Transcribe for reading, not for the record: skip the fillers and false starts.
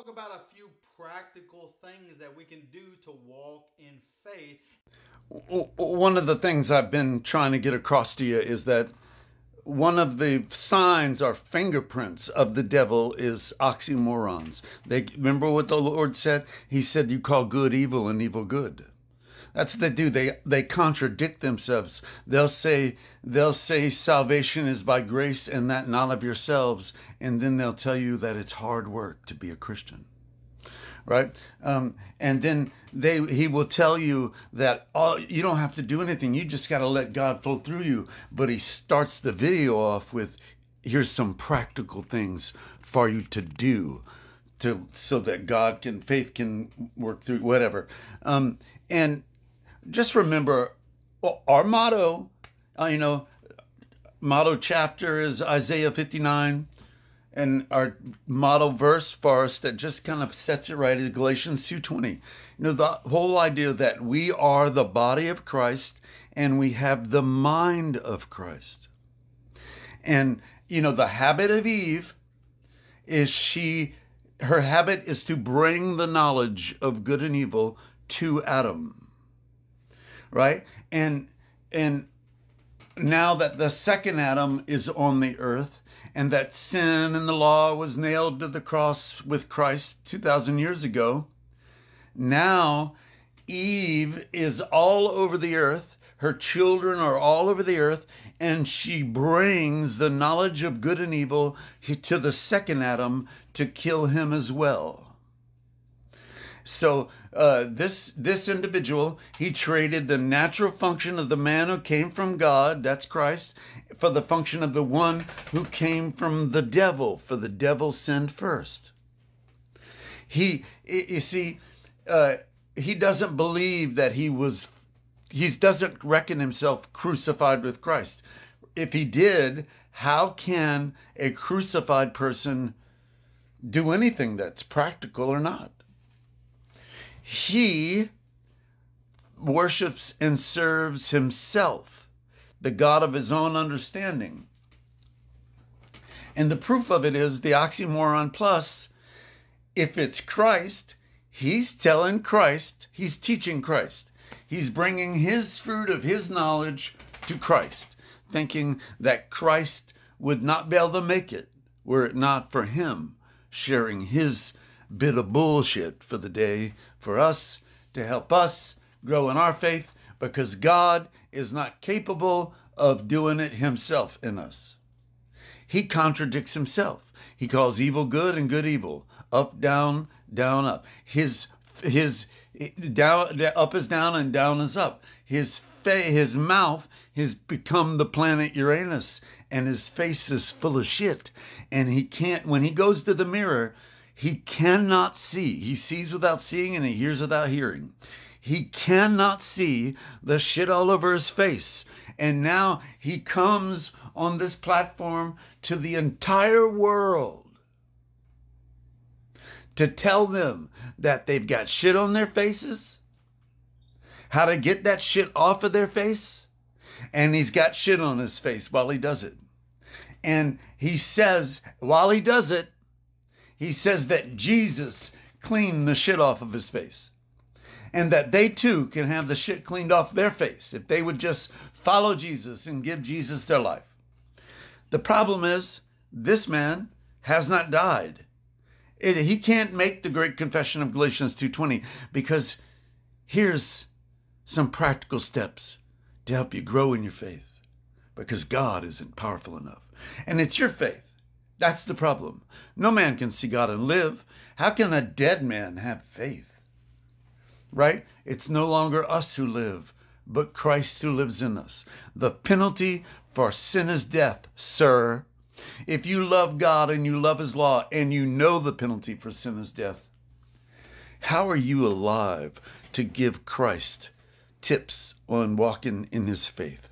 talk about a few practical things that we can do to walk in faith. One of the things I've been trying to get across to you is that one of the signs or fingerprints of the devil is oxymorons. They remember what the Lord said? He said, "You call good evil and evil good." That's what they do. They contradict themselves. They'll say salvation is by grace and that not of yourselves, and then they'll tell you that it's hard work to be a Christian, right? And then he will tell you that you don't have to do anything. You just got to let God flow through you. But he starts the video off with, "Here's some practical things for you to do." So that faith can work through whatever. And just remember, our motto, you know, motto chapter is Isaiah 59. And our model verse for us that just kind of sets it right is Galatians 2:20. The whole idea that we are the body of Christ and we have the mind of Christ. And, the habit of Eve is her habit is to bring the knowledge of good and evil to Adam, right? And now that the second Adam is on the earth, and that sin and the law was nailed to the cross with Christ 2,000 years ago, now Eve is all over the earth. Her children are all over the earth, and she brings the knowledge of good and evil to the second Adam to kill him as well. So this individual, he traded the natural function of the man who came from God, that's Christ, for the function of the one who came from the devil, for the devil sinned first. He doesn't believe that he doesn't reckon himself crucified with Christ. If he did, how can a crucified person do anything that's practical or not? He worships and serves himself, the God of his own understanding. And the proof of it is the oxymoron plus. If it's Christ, he's telling Christ, he's teaching Christ. He's bringing his fruit of his knowledge to Christ, thinking that Christ would not be able to make it were it not for him sharing his bit of bullshit for the day for us to help us grow in our faith, because God is not capable of doing it himself in us. He contradicts himself. He calls evil good and good evil, up, down, down, up. His down, up is down and down is up. His mouth has become the planet Uranus, and his face is full of shit. And he can't, when he goes to the mirror, he cannot see. He sees without seeing and he hears without hearing. He cannot see the shit all over his face. And now he comes on this platform to the entire world to tell them that they've got shit on their faces, how to get that shit off of their face, and he's got shit on his face while he does it. And he says, while he does it, he says that Jesus cleaned the shit off of his face, and that they too can have the shit cleaned off their face if they would just follow Jesus and give Jesus their life. The problem is, this man has not died. He can't make the great confession of Galatians 2:20, because here's some practical steps to help you grow in your faith, because God isn't powerful enough. And it's your faith. That's the problem. No man can see God and live. How can a dead man have faith? Right? It's no longer us who live, but Christ who lives in us. The penalty for sin is death, sir. If you love God and you love his law and you know the penalty for sin is death, how are you alive to give Christ tips on walking in his faith?